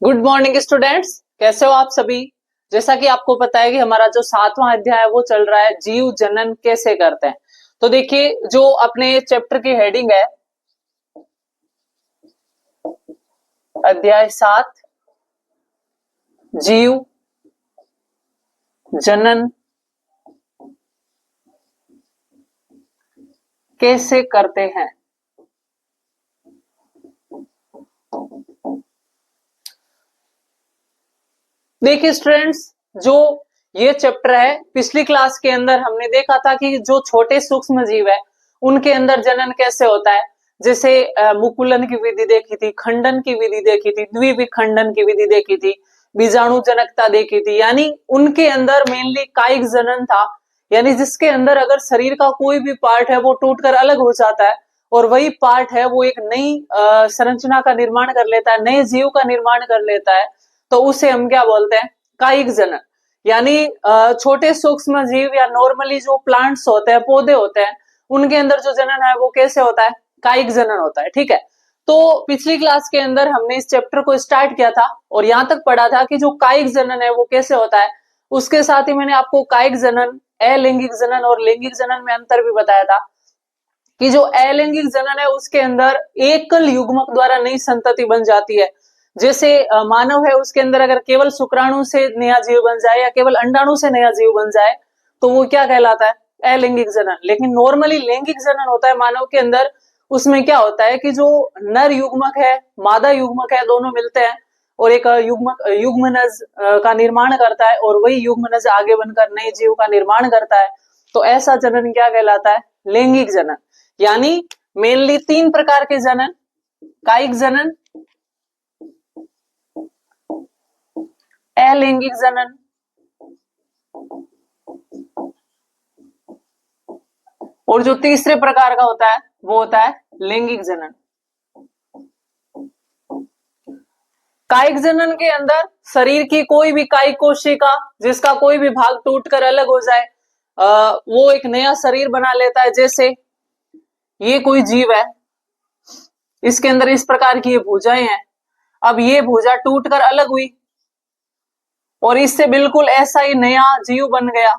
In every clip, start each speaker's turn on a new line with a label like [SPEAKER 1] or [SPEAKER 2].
[SPEAKER 1] Good morning students, कैसे हो आप सभी। जैसा कि आपको पता है कि हमारा जो 7वां अध्याय है वो चल रहा है, जीव जनन कैसे करते हैं। तो देखिए, जो अपने चैप्टर की हेडिंग है अध्याय 7 जीव जनन कैसे करते हैं। देखिए स्टूडेंट्स, जो ये चैप्टर है, पिछली क्लास के अंदर हमने देखा था कि जो छोटे सूक्ष्म जीव है उनके अंदर जनन कैसे होता है। जैसे मुकुलन की विधि देखी थी, खंडन की विधि देखी थी, द्विविखंडन की विधि देखी थी, बीजाणु जनकता देखी थी। यानी उनके अंदर मेनली कायिक जनन था, यानी जिसके अंदर अगर शरीर का कोई भी पार्ट है वो टूटकर अलग हो जाता है और वही पार्ट है वो एक नई संरचना का निर्माण कर लेता है, नए जीव का निर्माण कर लेता है, तो उसे हम क्या बोलते हैं, कायिक जनन। यानी छोटे सूक्ष्म जीव या नॉर्मली जो प्लांट्स होते हैं, पौधे होते हैं, उनके अंदर जो जनन है वो कैसे होता है, कायिक जनन होता है। ठीक है, तो पिछली क्लास के अंदर हमने इस चैप्टर को स्टार्ट किया था और यहां तक पढ़ा था कि जो कायिक जनन है वो कैसे होता है। उसके साथ ही मैंने आपको कायिक जनन, अलैंगिक जनन और लैंगिक जनन में अंतर भी बताया था कि जो अलैंगिक जनन है उसके अंदर एकल युग्मक द्वारा नई संतति बन जाती है। जैसे मानव है, उसके अंदर अगर केवल शुक्राणु से नया जीव बन जाए या केवल अंडाणु से नया जीव बन जाए तो वो क्या कहलाता है, अलैंगिक जनन। लेकिन नॉर्मली लैंगिक जनन होता है मानव के अंदर। उसमें क्या होता है कि जो नर युग्मक है, मादा युग्मक है, दोनों मिलते हैं और एक युग्मनज का निर्माण करता है और वही युग्मनज आगे बनकर नए जीव का निर्माण करता है। तो ऐसा जनन क्या कहलाता है, लैंगिक जनन। यानी मेनली 3 प्रकार के जनन, कायिक जनन, अलैंगिक जनन और जो तीसरे प्रकार का होता है वो होता है लैंगिक जनन। कायिक जनन के अंदर शरीर की कोई भी कायिक कोशिका जिसका कोई भी भाग टूटकर अलग हो जाए, वो एक नया शरीर बना लेता है। जैसे ये कोई जीव है, इसके अंदर इस प्रकार की ये भुजाएं हैं, अब ये भुजा टूटकर अलग हुई और इससे बिल्कुल ऐसा ही नया जीव बन गया।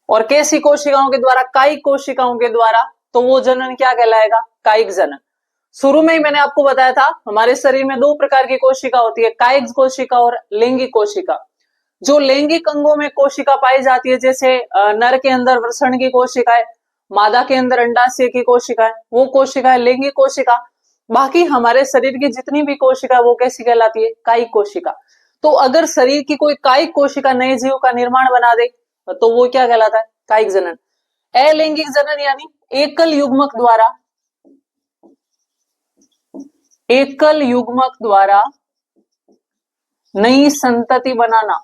[SPEAKER 1] और कैसी कोशिकाओं के द्वारा, कायिक कोशिकाओं के द्वारा। तो वो जनन क्या कहलाएगा, कायिक जनन। शुरू में ही मैंने आपको बताया था हमारे शरीर में 2 प्रकार की कोशिका होती है, कायिक कोशिका और लैंगिक कोशिका। जो लैंगिक अंगों में कोशिका पाई जाती है, जैसे नर के अंदर वृषण की कोशिका है, मादा के अंदर अंडाशय की कोशिका है, वो कोशिका है लैंगिक कोशिका। बाकी हमारे शरीर की जितनी भी कोशिका वो कैसी कहलाती है, कायिक कोशिका। तो अगर शरीर की कोई कायिक कोशिका नए जीव का निर्माण बना दे तो वो क्या कहलाता है, कायिक जनन। अलैंगिक जनन यानी एकल युग्मक द्वारा, एकल युग्मक द्वारा नई संतति बनाना,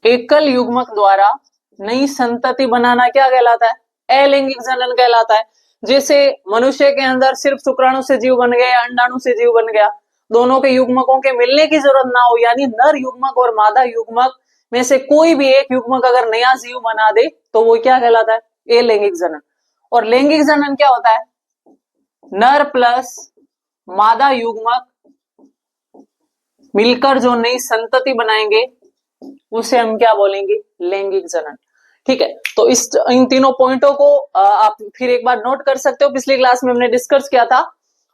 [SPEAKER 1] एकल युग्मक द्वारा नई संतति बनाना क्या कहलाता है, अलैंगिक जनन कहलाता है। जैसे मनुष्य के अंदर सिर्फ शुक्राणु से जीव बन गया या अंडाणु से जीव बन गया, दोनों के युग्मकों के मिलने की जरूरत ना हो, यानी नर युग्मक और मादा युग्मक में से कोई भी एक युग्मक अगर नया जीव बना दे तो वो क्या कहलाता है, अलैंगिक जनन। और लैंगिक जनन क्या होता है, नर प्लस मादा युग्मक मिलकर जो नई संतति बनाएंगे उसे हम क्या बोलेंगे, लैंगिक जनन। ठीक है, तो इन तीनों पॉइंटों को आप फिर एक बार नोट कर सकते हो, पिछली क्लास में हमने डिस्कस किया था।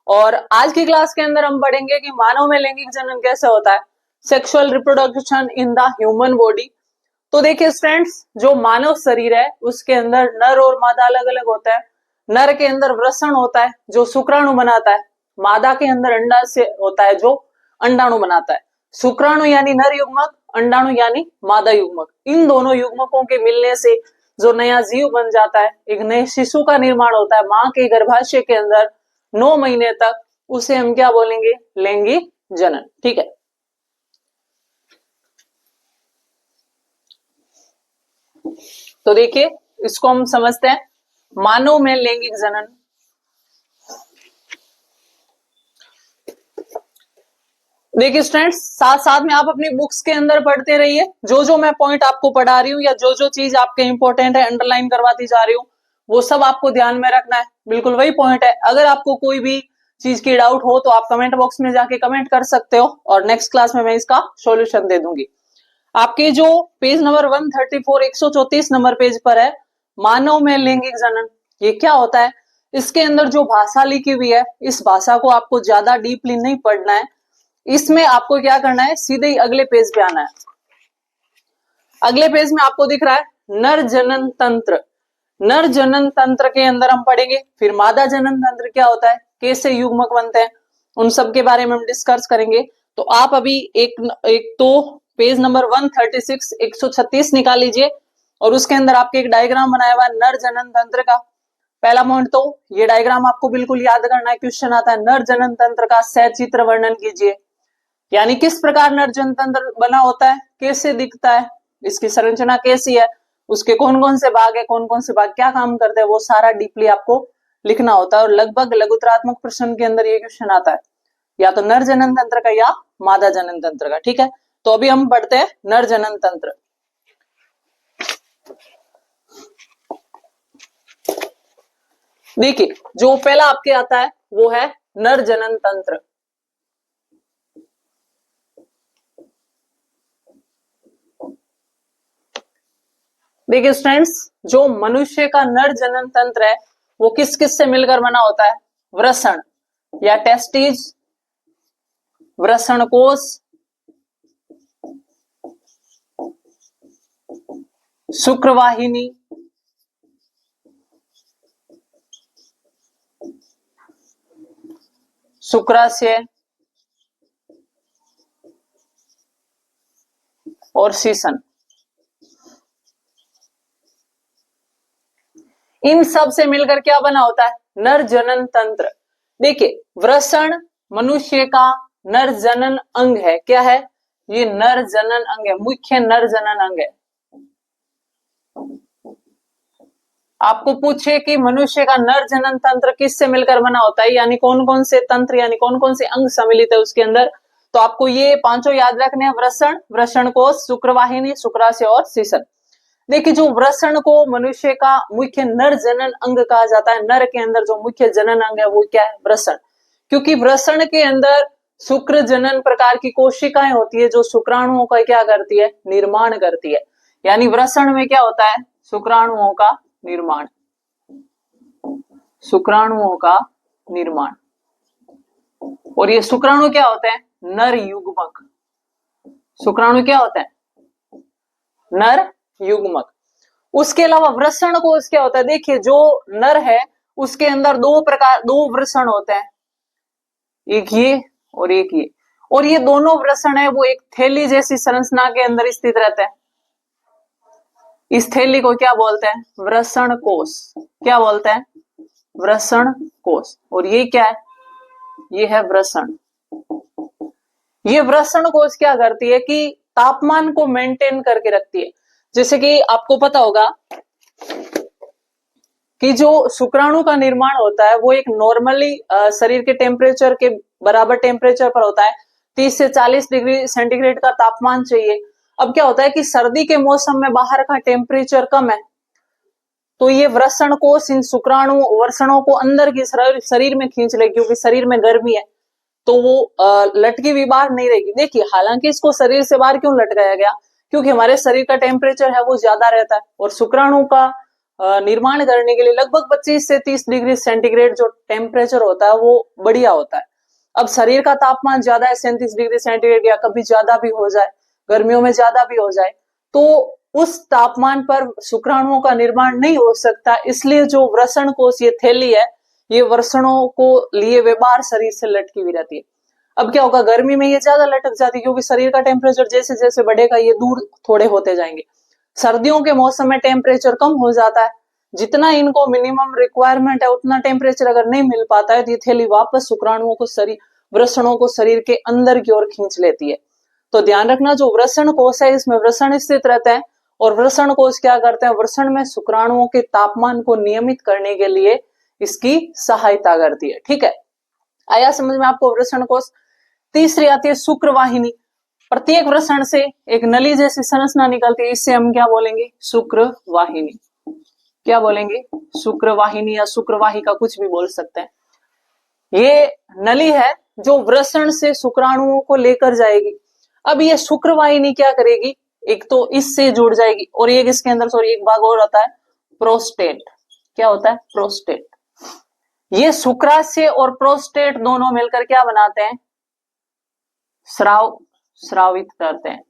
[SPEAKER 1] और आज की क्लास के अंदर हम पढ़ेंगे कि मानव में लैंगिक जनन कैसे होता है, sexual reproduction in the human body. तो देखिए फ्रेंड्स, जो मानव शरीर है उसके अंदर नर और मादा अलग अलग होता है। नर के अंदर वृषण होता है जो शुक्राणु बनाता है, मादा के अंदर अंडाशय होता है जो अंडाणु बनाता है। शुक्राणु यानी नर युग्मक, अंडाणु यानी मादा युग्मक। इन दोनों युग्मकों के मिलने से जो नया जीव बन जाता है, एक नए शिशु का निर्माण होता है मां के गर्भाशय के अंदर 9 महीने तक, उसे हम क्या बोलेंगे, लैंगिक जनन। ठीक है, तो देखिए इसको हम समझते हैं, मानव में लैंगिक जनन। देखिए स्टूडेंट्स, साथ साथ में आप अपनी बुक्स के अंदर पढ़ते रहिए, जो जो मैं पॉइंट आपको पढ़ा रही हूँ या जो जो चीज आपके इंपॉर्टेंट है अंडरलाइन करवाती जा रही हूँ वो सब आपको ध्यान में रखना है। बिल्कुल वही पॉइंट है, अगर आपको कोई भी चीज की डाउट हो तो आप कमेंट बॉक्स में जाके कमेंट कर सकते हो और नेक्स्ट क्लास में मैं इसका सॉल्यूशन दे दूंगी। आपके जो पेज नंबर 134 134 नंबर पेज पर है मानव में लैंगिक जनन, ये क्या होता है? इसके अंदर जो भाषा लिखी हुई है इस भाषा को आपको ज्यादा डीपली नहीं पढ़ना है, इसमें आपको क्या करना है, सीधे ही अगले पेज पे आना है। अगले पेज में आपको दिख रहा है नर जनन तंत्र। नर जनन तंत्र के अंदर हम पढ़ेंगे, फिर मादा जनन तंत्र क्या होता है, कैसे युग्मक बनते हैं, उन सब के बारे में हम डिस्कस करेंगे। तो आप अभी एक तो पेज नंबर 136 136 निकाल लीजिए और उसके अंदर आपके एक डायग्राम बनाया हुआ है नर जनन तंत्र का। पहला पॉइंट तो ये डायग्राम आपको बिल्कुल याद करना है, क्वेश्चन आता है नर जनन तंत्र का सचित्र वर्णन कीजिए, यानी किस प्रकार नर जनन तंत्र बना होता है, कैसे दिखता है, इसकी संरचना कैसी है, उसके कौन कौन से भाग है, कौन कौन से भाग क्या काम करते हैं, वो सारा डीपली आपको लिखना होता है। और लगभग लघुतरात्मक प्रश्न के अंदर ये क्वेश्चन आता है, या तो नर जनन तंत्र का या मादा जनन तंत्र का। ठीक है, तो अभी हम पढ़ते हैं नर जनन तंत्र। देखिए जो पहला आपके आता है वो है नर जनन तंत्र। देखिए स्टूडेंट्स, जो मनुष्य का नर जनन तंत्र है वो किस किस से मिलकर बना होता है? वृषण या टेस्टिज, वृषण कोश, शुक्रवाहिनी, शुक्राशय और शीसन। इन सब से मिलकर क्या बना होता है? नर जनन तंत्र। देखिए वृषण मनुष्य का नर जनन अंग है। क्या है ये? नर जनन अंग है, मुख्य नर जनन अंग है। आपको पूछे कि मनुष्य का नर जनन तंत्र किससे मिलकर बना होता है, यानी कौन कौन से तंत्र यानी कौन कौन से अंग सम्मिलित है उसके अंदर, तो आपको ये पांचों याद रखने हैं, वृषण, वृषण कोश, शुक्रवाहिनी, शुक्राशय और शीसन। देखिए जो वृषण को मनुष्य का मुख्य नर जनन अंग कहा जाता है, नर के अंदर जो मुख्य जनन अंग है वो क्या है? वृषण। क्योंकि वृषण के अंदर शुक्र जनन प्रकार की कोशिकाएं होती है जो शुक्राणुओं का क्या करती है? निर्माण करती है। यानी वृषण में क्या होता है? शुक्राणुओं का निर्माण, शुक्राणुओं का निर्माण। और ये शुक्राणु क्या होते हैं? नर युग्मक। शुक्राणु क्या होते हैं? नर युग्मक। उसके अलावा वृषण कोश क्या होता है? देखिए जो नर है उसके अंदर दो वृषण होते हैं, एक ये और एक ये, और ये दोनों वृषण है वो एक थैली जैसी संरचना के अंदर स्थित रहते हैं। इस थैली को क्या बोलते हैं? वृषण कोश। क्या बोलते हैं? वृषण कोश। और ये क्या है? ये है वृषण। ये वृषण कोश क्या करती है कि तापमान को मेंटेन करके रखती है। जैसे कि आपको पता होगा कि जो शुक्राणु का निर्माण होता है वो एक नॉर्मली शरीर के टेम्परेचर के बराबर टेम्परेचर पर होता है, 30 से 40 डिग्री सेंटीग्रेड का तापमान चाहिए। अब क्या होता है कि सर्दी के मौसम में बाहर का टेम्परेचर कम है, तो ये वृषण कोश इन शुक्राणु वृषणों को अंदर की शरीर में खींच ले, क्योंकि शरीर में गर्मी है तो वो लटकी हुई बाहर नहीं रहेगी। देखिए हालांकि इसको शरीर से बाहर क्यों लटकाया गया? क्योंकि हमारे शरीर का टेम्परेचर है वो ज्यादा रहता है और शुक्राणु का निर्माण करने के लिए लगभग 25 से 30 डिग्री सेंटीग्रेड जो टेम्परेचर होता है वो बढ़िया होता है। अब शरीर का तापमान ज्यादा है 37 डिग्री सेंटीग्रेड, या कभी ज्यादा भी हो जाए, गर्मियों में ज्यादा भी हो जाए, तो उस तापमान पर शुक्राणुओं का निर्माण नहीं हो सकता। इसलिए जो वृषण कोश ये थैली है ये वृषणों को लिए वे बाहर शरीर से लटकी हुई रहती है। अब क्या होगा? गर्मी में ये ज्यादा लटक जाती है क्योंकि शरीर का टेम्परेचर जैसे जैसे बढ़ेगा ये दूर थोड़े होते जाएंगे। सर्दियों के मौसम में टेम्परेचर कम हो जाता है, जितना इनको मिनिमम रिक्वायरमेंट है उतना टेम्परेचर अगर नहीं मिल पाता है तो ये थैली वापस शुक्राणुओं को वृषणों को शरीर के अंदर की ओर खींच लेती है। तो ध्यान रखना जो वृषण कोश है इसमें वृषण स्थित रहते हैं और वृषण कोश क्या करते हैं? वृषण में शुक्राणुओं के तापमान को नियमित करने के लिए इसकी सहायता करती है। ठीक है, आया समझ में आपको वृषण कोश? तीसरी आती है शुक्रवाहिनी। प्रत्येक वृषण से एक नली जैसी संरचना निकलती है, इससे हम क्या बोलेंगे? शुक्रवाहिनी। क्या बोलेंगे? शुक्रवाहिनी या शुक्रवाहिका, कुछ भी बोल सकते हैं। ये नली है जो वृषण से शुक्राणुओं को लेकर जाएगी। अब ये शुक्रवाहिनी क्या करेगी, एक तो इससे जुड़ जाएगी और एक इसके अंदर सॉरी एक भाग और होता है प्रोस्टेट। क्या होता है, प्रोस्टेट। ये शुक्राशय और प्रोस्टेट दोनों मिलकर क्या बनाते हैं, स्राव, स्रावित करते हैं।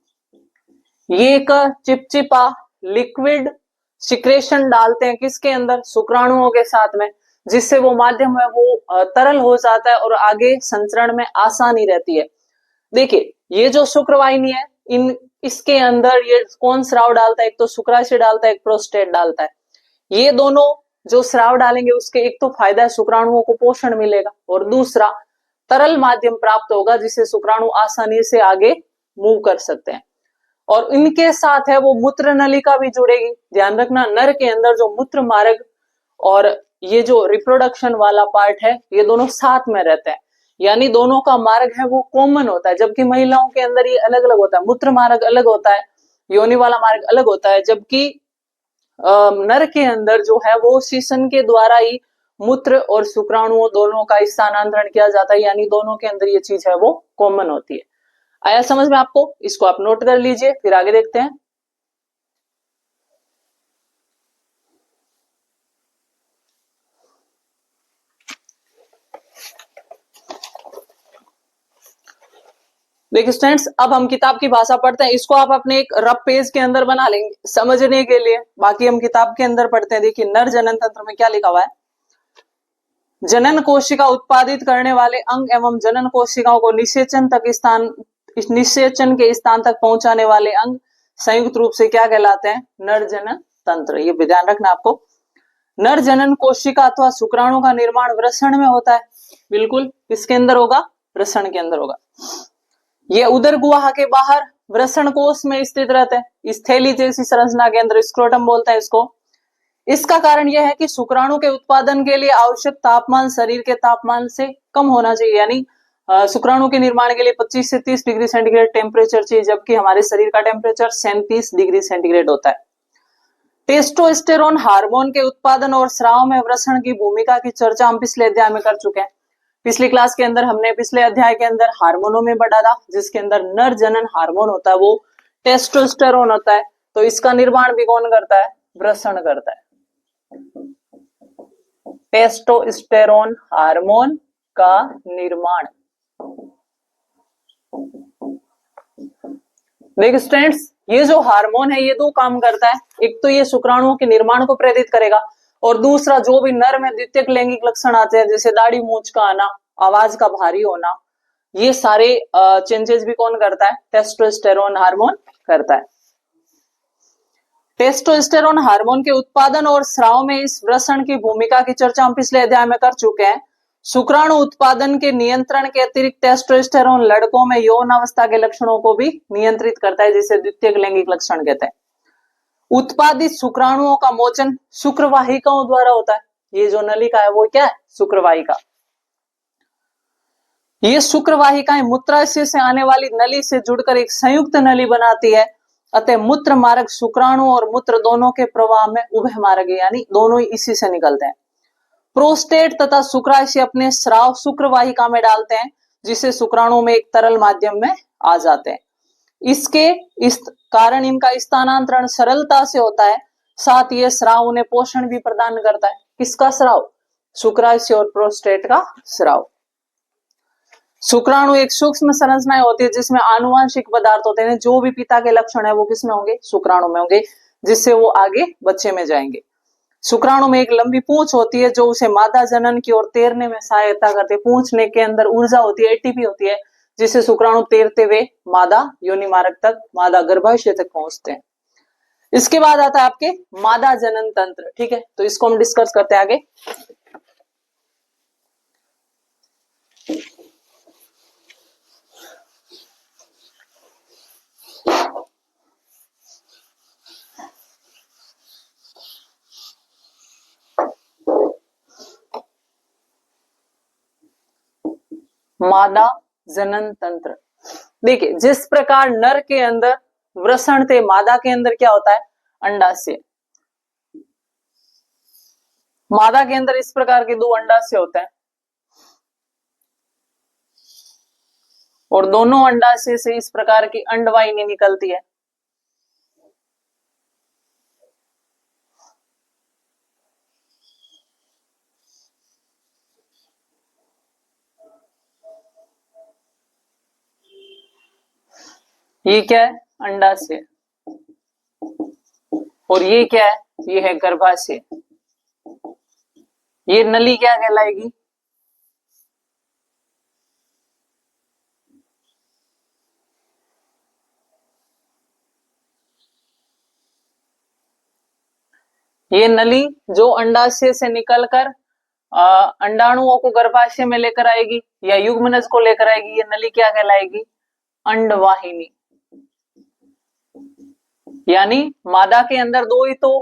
[SPEAKER 1] ये एक चिपचिपा लिक्विड सिक्रेशन डालते हैं किसके अंदर, शुक्राणुओं के साथ में, जिससे वो माध्यम है वो तरल हो जाता है और आगे संचरण में आसानी रहती है। देखिए ये जो शुक्रवाहिनी है, इन इसके अंदर ये कौन स्राव डालता है, एक तो शुक्राशय डालता है, एक प्रोस्टेट डालता है। ये दोनों जो स्राव डालेंगे उसके एक तो फायदा है, शुक्राणुओं को पोषण मिलेगा, और दूसरा तरल माध्यम प्राप्त होगा जिससे शुक्राणु आसानी से आगे मूव कर सकते हैं। और इनके साथ है वो मूत्र नलिका भी जुड़ेगी। ध्यान रखना, नर के अंदर जो मूत्र मार्ग और ये जो रिप्रोडक्शन वाला पार्ट है ये दोनों साथ में रहते हैं, यानी दोनों का मार्ग है वो कॉमन होता है, जबकि महिलाओं के अंदर ये अलग अलग होता है, मूत्र मार्ग अलग होता है, योनि वाला मार्ग अलग होता है, जबकि नर के अंदर जो है वो शीशन के द्वारा ही मूत्र और शुक्राणुओं दोनों का स्थानांतरण किया जाता है, यानी दोनों के अंदर ये चीज है वो कॉमन होती है। आया समझ में आपको, इसको आप नोट कर लीजिए, फिर आगे देखते हैं। देखिए स्टूडेंट्स, अब हम किताब की भाषा पढ़ते हैं, इसको आप अपने एक रफ पेज के अंदर बना लेंगे समझने के लिए, बाकी हम किताब के अंदर पढ़ते हैं। देखिए नर जनन तंत्र में क्या लिखा हुआ है, जनन कोशिका उत्पादित करने वाले अंग एवं जनन कोशिकाओं को निषेचन तक स्थान, निषेचन के स्थान तक पहुंचाने वाले अंग संयुक्त रूप से क्या कहलाते हैं, नर जनन तंत्र। ये भी ध्यान रखना आपको। नर जनन कोशिका अथवा शुक्राणु का निर्माण वृषण में होता है, बिल्कुल किसके अंदर होगा, वृषण के अंदर होगा। ये उदर गुहा के बाहर वृषण कोश में स्थित रहते हैं, स्थैली जैसी संरचना के अंदर, स्क्रोटम बोलते हैं इसको। इसका कारण यह है कि शुक्राणु के उत्पादन के लिए आवश्यक तापमान शरीर के तापमान से कम होना चाहिए, यानी शुक्राणु के निर्माण के लिए 25 से 30 डिग्री सेंटीग्रेड टेम्परेचर चाहिए, जबकि हमारे शरीर का टेम्परेचर 37 डिग्री सेंटीग्रेड होता है। टेस्टोस्टेरोन हार्मोन के उत्पादन और स्राव में वृषण की भूमिका की चर्चा हम पिछले अध्याय में कर चुके हैं। पिछली क्लास के अंदर हमने पिछले अध्याय के अंदर हार्मोनों में बढ़ा था, जिसके अंदर नर जनन हार्मोन होता है वो टेस्टोस्टेरोन होता है, तो इसका निर्माण भी कौन करता है, वृषण करता है। टेस्टोस्टेरोन हार्मोन का निर्माण। देखिए स्टूडेंट्स, ये जो हार्मोन है ये दो काम करता है, एक तो ये शुक्राणुओं के निर्माण को प्रेरित करेगा, और दूसरा जो भी नर में द्वितीयक लैंगिक लक्षण आते हैं जैसे दाढ़ी मूंछ का आना, आवाज का भारी होना, ये सारे चेंजेस भी कौन करता है, टेस्टोस्टेरोन हार्मोन करता है। टेस्टोस्टेरोन हार्मोन के उत्पादन और स्राव में इस वृषण की भूमिका की चर्चा हम पिछले अध्याय में कर चुके हैं। शुक्राणु उत्पादन के नियंत्रण के अतिरिक्त टेस्टोस्टेरोन लड़कों में यौन अवस्था के लक्षणों को भी नियंत्रित करता है, जिसे द्वितीयक लैंगिक लक्षण कहते हैं। उत्पादित शुक्राणुओं का मोचन शुक्रवाहिकाओं द्वारा होता है। ये जो नलिका है वो क्या है, शुक्रवाहिका। ये शुक्रवाहिकाएं मूत्राशय से आने वाली नली से जुड़कर एक संयुक्त नली बनाती है, अतः मूत्र मार्ग शुक्राणु और मूत्र दोनों के प्रवाह में उभय मार्ग है, यानी दोनों ही इसी से निकलते हैं। प्रोस्टेट तथा शुक्राशय अपने स्राव शुक्रवाहिका में डालते हैं, जिससे शुक्राणु में एक तरल माध्यम में आ जाते हैं। इसके इस कारण इनका स्थानांतरण सरलता से होता है, साथ ये स्राव उन्हें पोषण भी प्रदान करता है। किसका स्राव, शुक्राशय और प्रोस्टेट का स्राव। शुक्राणु एक सूक्ष्म संरचना होती है जिसमें आनुवांशिक पदार्थ होते हैं, जो भी पिता के लक्षण है वो किसमें होंगे, शुक्राणु में होंगे, जिससे वो आगे बच्चे में जाएंगे। शुक्राणु में एक लंबी पूंछ होती है जो उसे मादा जनन की ओर तैरने में सहायता करती है। पूंछने के अंदर ऊर्जा होती है, एटीपी होती है, जिससे शुक्राणु तैरते हुए मादा योनि मार्ग तक, मादा गर्भाशय तक पहुंचते हैं। इसके बाद आता है आपके मादा जनन तंत्र, ठीक है, तो इसको हम डिस्कस करते हैं आगे। मादा जनन तंत्र। देखिए जिस प्रकार नर के अंदर वृषण थे, मादा के अंदर क्या होता है, अंडाशय। मादा के अंदर इस प्रकार के दो अंडाशय होते हैं, और दोनों अंडाशय से इस प्रकार की अंडवाहिनी निकलती है। ये क्या है? अंडाशय। और ये क्या है? ये है गर्भाशय। ये नली क्या कहलाएगी? ये नली जो अंडाशय से निकलकर अंडाणुओं को गर्भाशय में लेकर आएगी या युग्मनज को लेकर आएगी, ये नली क्या कहलाएगी? अंडवाहिनी। यानी मादा के अंदर दो ही तो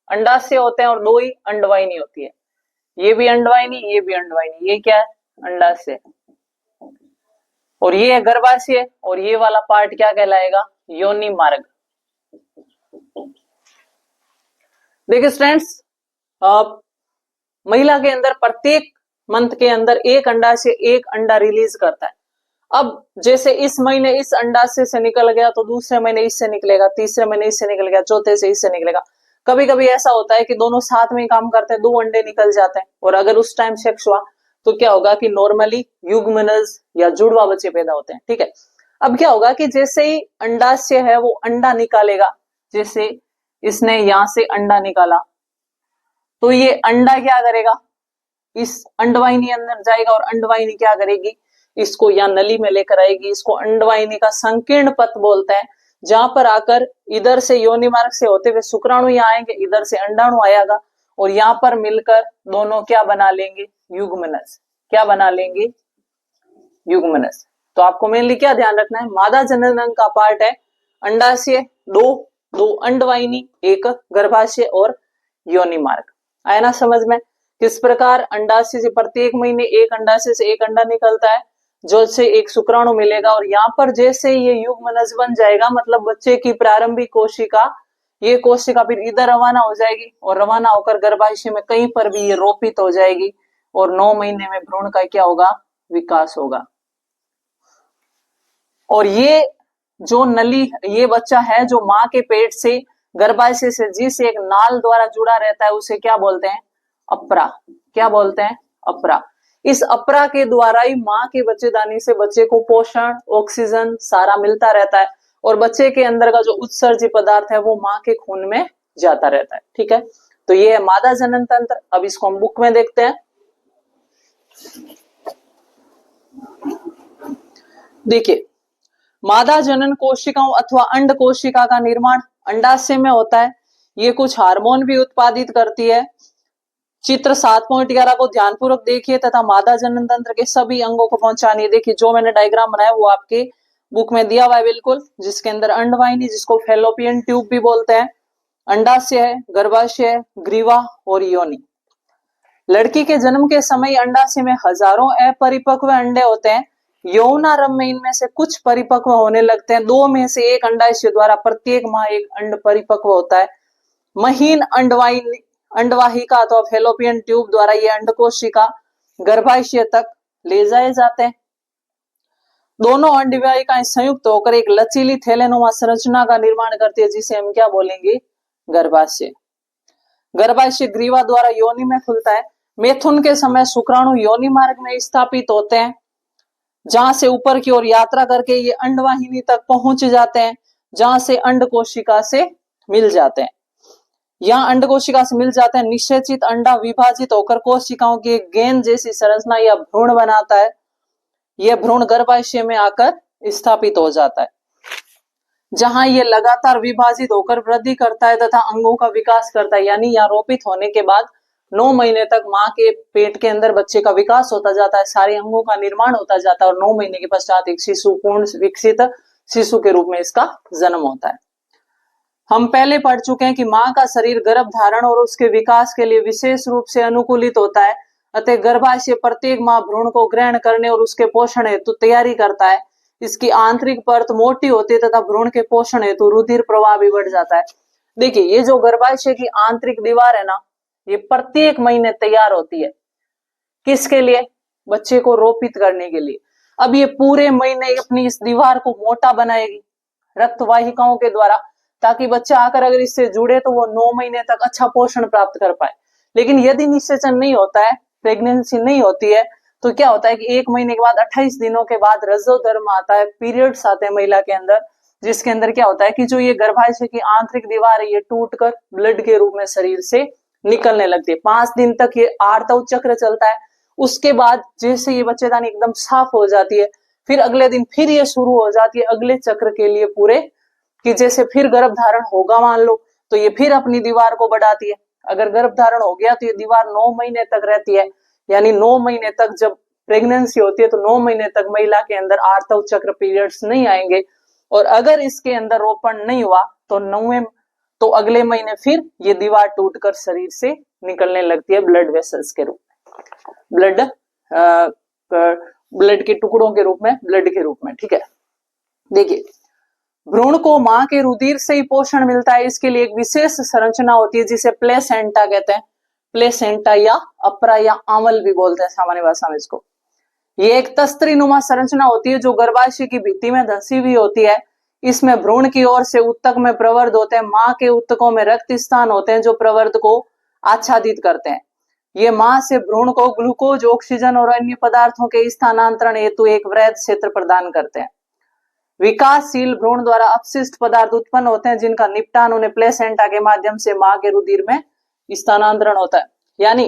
[SPEAKER 1] अंडाशय होते हैं और दो ही अंडवाहिनी होती है। ये भी अंडवाहिनी, ये भी अंडवाहिनी। ये क्या है? अंडाशय। और ये है गर्भाशय। और ये वाला पार्ट क्या कहलाएगा? योनि मार्ग। देखिए स्टूडेंट्स, महिला के अंदर प्रत्येक मंथ के अंदर एक अंडाशय एक अंडा रिलीज करता है। अब जैसे इस महीने इस अंडाशय से निकल गया तो दूसरे महीने इससे निकलेगा, तीसरे महीने इससे निकल गया, चौथे से इससे निकलेगा। कभी कभी ऐसा होता है कि दोनों साथ में ही काम करते हैं, दो अंडे निकल जाते हैं। और अगर उस टाइम सेक्स हुआ तो क्या होगा कि नॉर्मली युग्मनज या जुड़वा बच्चे पैदा होते हैं। ठीक है, अब क्या होगा कि जैसे ही अंडाशय है वो अंडा निकालेगा, जैसे इसने यहां से अंडा निकाला तो ये अंडा क्या करेगा? इस अंडवाहिनी अंदर जाएगा और अंडवाहिनी क्या करेगी? इसको या नली में लेकर आएगी। इसको अंडवाहिनी का संकीर्ण पथ बोलते हैं, जहां पर आकर इधर से योनि मार्ग से होते हुए शुक्राणु यहाँ आएंगे, इधर से अंडाणु आएगा और यहाँ पर मिलकर दोनों क्या बना लेंगे? युग्मनज। क्या बना लेंगे? युग्मनज। तो आपको मेनली क्या ध्यान रखना है? मादा जननांग का पार्ट है अंडाशय, दो अंडवाहिनी, एक गर्भाशय और योनि मार्ग। आया ना समझ में? किस प्रकार अंडाशय से प्रत्येक महीने एक अंडाशय से एक अंडा निकलता है, जो से एक शुक्राणु मिलेगा और यहाँ पर जैसे ये युग्मनज बन जाएगा, मतलब बच्चे की प्रारंभिक कोशिका, ये कोशिका फिर इधर रवाना हो जाएगी और रवाना होकर गर्भाशय में कहीं पर भी ये रोपित हो जाएगी और 9 महीने में भ्रूण का क्या होगा? विकास होगा। और ये जो नली, ये बच्चा है जो माँ के पेट से गर्भाशय से जिस एक नाल द्वारा जुड़ा रहता है उसे क्या बोलते हैं? अपरा। क्या बोलते हैं? अपरा। इस अपरा के द्वारा ही माँ के बच्चेदानी से बच्चे को पोषण, ऑक्सीजन सारा मिलता रहता है और बच्चे के अंदर का जो उत्सर्जित पदार्थ है वो माँ के खून में जाता रहता है। ठीक है, तो ये है मादा जनन तंत्र। अब इसको हम बुक में देखते हैं। देखिए, मादा जनन कोशिकाओं अथवा अंड कोशिका का निर्माण अंडाशय में होता है। ये कुछ हार्मोन भी उत्पादित करती है। चित्र 7.11 को ध्यानपूर्वक देखिए तथा मादा जनन तंत्र के सभी अंगों को पहुंचानी है। देखिए जो मैंने डायग्राम बनाया वो आपके बुक में दिया हुआ है बिल्कुल, जिसके अंदर अंडवाहिनी, जिसको फैलोपियन ट्यूब भी बोलते हैं, अंडाशय है, गर्भाशय है, ग्रीवा और योनि। लड़की के जन्म के समय अंडाशय में हजारों अपरिपक्व अंडे होते हैं। यौनारंभ में इनमें से कुछ परिपक्व होने लगते हैं। दो में से एक अंडाशय द्वारा प्रत्येक माह एक अंड परिपक्व होता है। महीन अंडवाहिका अथवा फैलोपियन ट्यूब द्वारा ये अंडकोशिका गर्भाशय तक ले जाए जाते हैं। दोनों अंडवाहिकाएं संयुक्त होकर एक लचीली थैलेनुमा संरचना का निर्माण करती है, जिसे हम क्या बोलेंगे? गर्भाशय। गर्भाशय ग्रीवा द्वारा योनि में खुलता है। मैथुन के समय शुक्राणु योनि मार्ग में स्थापित होते हैं, जहां से ऊपर की ओर यात्रा करके ये अंडवाहिनी तक पहुंच जाते हैं, जहां से अंड कोशिका से मिल जाते हैं। यहाँ अंड कोशिका से मिल जाते हैं। निषेचित अंडा विभाजित होकर कोशिकाओं की एक गेंद जैसी संरचना या भ्रूण बनाता है। यह भ्रूण गर्भाशय में आकर स्थापित हो जाता है, जहां ये लगातार विभाजित होकर वृद्धि करता है तथा अंगों का विकास करता है। यानी यहाँ रोपित होने के बाद 9 महीने तक माँ के पेट के अंदर बच्चे का विकास होता जाता है, सारे अंगों का निर्माण होता जाता है और 9 महीने के पश्चात एक शिशु, पूर्ण विकसित शिशु के रूप में इसका जन्म होता है। हम पहले पढ़ चुके हैं कि माँ का शरीर गर्भ धारण और उसके विकास के लिए विशेष रूप से अनुकूलित होता है, अतः गर्भाशय प्रत्येक माह भ्रूण को ग्रहण करने और उसके पोषण हेतु तैयारी करता है। इसकी आंतरिक परत मोटी होती है तथा भ्रूण के पोषण हेतु रुधिर प्रवाह भी बढ़ जाता है। देखिए ये जो गर्भाशय की आंतरिक दीवार है ना, ये प्रत्येक महीने तैयार होती है। किसके लिए? बच्चे को रोपित करने के लिए। अब ये पूरे महीने अपनी इस दीवार को मोटा बनाएगी रक्त वाहिकाओं के द्वारा, ताकि बच्चा आकर अगर इससे जुड़े तो वो 9 महीने तक अच्छा पोषण प्राप्त कर पाए। लेकिन यदि निषेचन नहीं होता है, प्रेगनेंसी नहीं होती है, तो क्या होता है कि 1 महीने के बाद 28 दिनों के बाद रजोधर्म आता है, पीरियड्स आते हैं महिला के अंदर, जिसके अंदर क्या होता है कि जो ये गर्भाशय की आंतरिक दीवार है ये टूटकर ब्लड के रूप में शरीर से निकलने लगती है। 5 दिन तक ये आर्तव चक्र चलता है। उसके बाद जैसे ये बच्चेदानी एकदम साफ हो जाती है, फिर अगले दिन फिर ये शुरू हो जाती है अगले चक्र के लिए पूरे, कि जैसे फिर गर्भ धारण होगा मान लो, तो ये फिर अपनी दीवार को बढ़ाती है। अगर गर्भ धारण हो गया तो ये दीवार 9 महीने तक रहती है, यानी 9 महीने तक जब प्रेगनेंसी होती है तो 9 महीने तक महिला के अंदर आर्तव चक्र पीरियड्स नहीं आएंगे। और अगर इसके अंदर रोपण नहीं हुआ तो अगले महीने फिर ये दीवार टूटकर शरीर से निकलने लगती है ब्लड वेसल्स के रूप में, ब्लड के टुकड़ों के रूप में, ब्लड के रूप में। ठीक है, देखिए भ्रूण को मां के रुधिर से ही पोषण मिलता है। इसके लिए एक विशेष संरचना होती है जिसे प्लेसेंटा कहते हैं, प्लेसेंटा या अपरा या आंवल भी बोलते हैं सामान्य भाषा में इसको। ये एक तस्तरी नुमा संरचना होती है जो गर्भाशय की भित्ति में धंसी हुई होती है। इसमें भ्रूण की ओर से उत्तक में प्रवर्ध होते हैं। मां के उत्तकों में रक्त स्थान होते हैं जो प्रवर्ध को आच्छादित करते हैं। ये मां से भ्रूण को ग्लूकोज, ऑक्सीजन और अन्य पदार्थों के स्थानांतरण हेतु एक वृहद क्षेत्र प्रदान करते हैं। विकासशील भ्रूण द्वारा अपशिष्ट पदार्थ उत्पन्न होते हैं जिनका निपटान उन्हें प्लेसेंटा के माध्यम से मां के रुधिर में स्थानांतरण होता है। यानी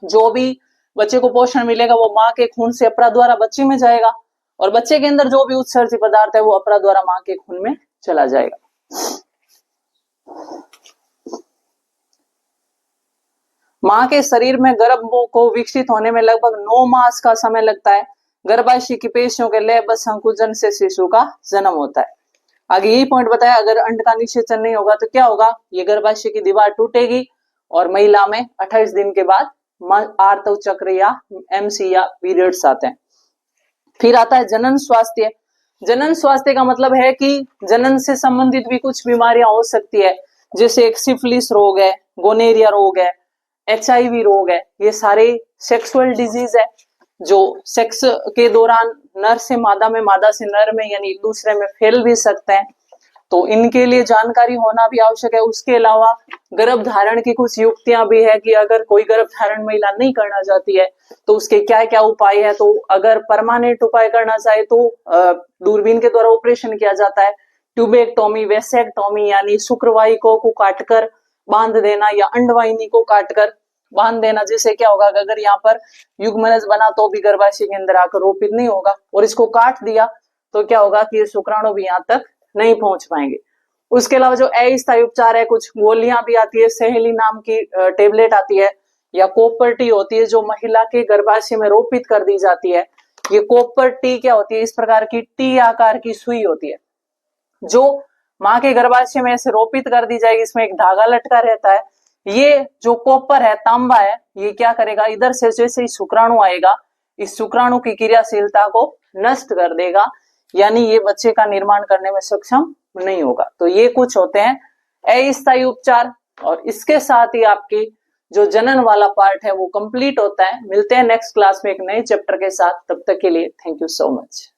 [SPEAKER 1] जो भी बच्चे को पोषण मिलेगा वो मां के खून से अपरा द्वारा बच्चे में जाएगा, और बच्चे के अंदर जो भी उत्सर्जित पदार्थ है वो अपरा द्वारा मां के खून में चला जाएगा। मां के शरीर में गर्भ को विकसित होने में लगभग 9 मास का समय लगता है। गर्भाशय की पेशियों के लयबद्ध संकुचन से शिशु का जन्म होता है। आगे यही पॉइंट बताया, अगर अंड का निषेचन नहीं होगा तो क्या होगा, ये गर्भाशय की दीवार टूटेगी और महिला में 28 दिन के बाद आर्तव चक्र या एमसी या पीरियड्स आते हैं। फिर आता है जनन स्वास्थ्य। जनन स्वास्थ्य का मतलब है कि जनन से संबंधित भी कुछ बीमारियां हो सकती है, जैसे एक सिफिलिस रोग है, गोनेरिया रोग है, HIV रोग है। ये सारे सेक्सुअल डिजीज है जो सेक्स के दौरान नर से मादा में, मादा से नर में, यानी एक दूसरे में फैल भी सकते हैं। तो इनके लिए जानकारी होना भी आवश्यक है। उसके अलावा गर्भ धारण की कुछ युक्तियां भी है कि अगर कोई गर्भ धारण महिला नहीं करना चाहती है तो उसके क्या क्या उपाय है। तो अगर परमानेंट उपाय करना चाहे तो दूरबीन के द्वारा ऑपरेशन किया जाता है। ट्यूबेक्टोमी, वेसेक्टोमी यानी शुक्रवाहिका को काटकर बांध देना या अंडवाहिनी को काटकर बांध देना, जिससे क्या होगा अगर यहाँ पर युग्मनज बना तो भी गर्भाशय के अंदर आकर रोपित नहीं होगा, और इसको काट दिया तो क्या होगा कि ये शुक्राणु भी यहाँ तक नहीं पहुंच पाएंगे। उसके अलावा जो अस्थायी उपचार है, कुछ गोलियां भी आती है, सहेली नाम की टेबलेट आती है, या कॉपर टी होती है जो महिला के गर्भाशय में रोपित कर दी जाती है। ये कॉपर टी क्या होती है, इस प्रकार की टी आकार की सुई होती है जो मां के गर्भाशय में ऐसे रोपित कर दी जाएगी। इसमें एक धागा लटका रहता है। ये जो कॉपर है, तांबा है, ये क्या करेगा, इधर से जैसे ही शुक्राणु आएगा इस शुक्राणु की क्रियाशीलता को नष्ट कर देगा, यानी ये बच्चे का निर्माण करने में सक्षम नहीं होगा। तो ये कुछ होते हैं अस्थायी उपचार, और इसके साथ ही आपकी जो जनन वाला पार्ट है वो कंप्लीट होता है। मिलते हैं नेक्स्ट क्लास में एक नए चैप्टर के साथ, तब तक के लिए थैंक यू सो मच।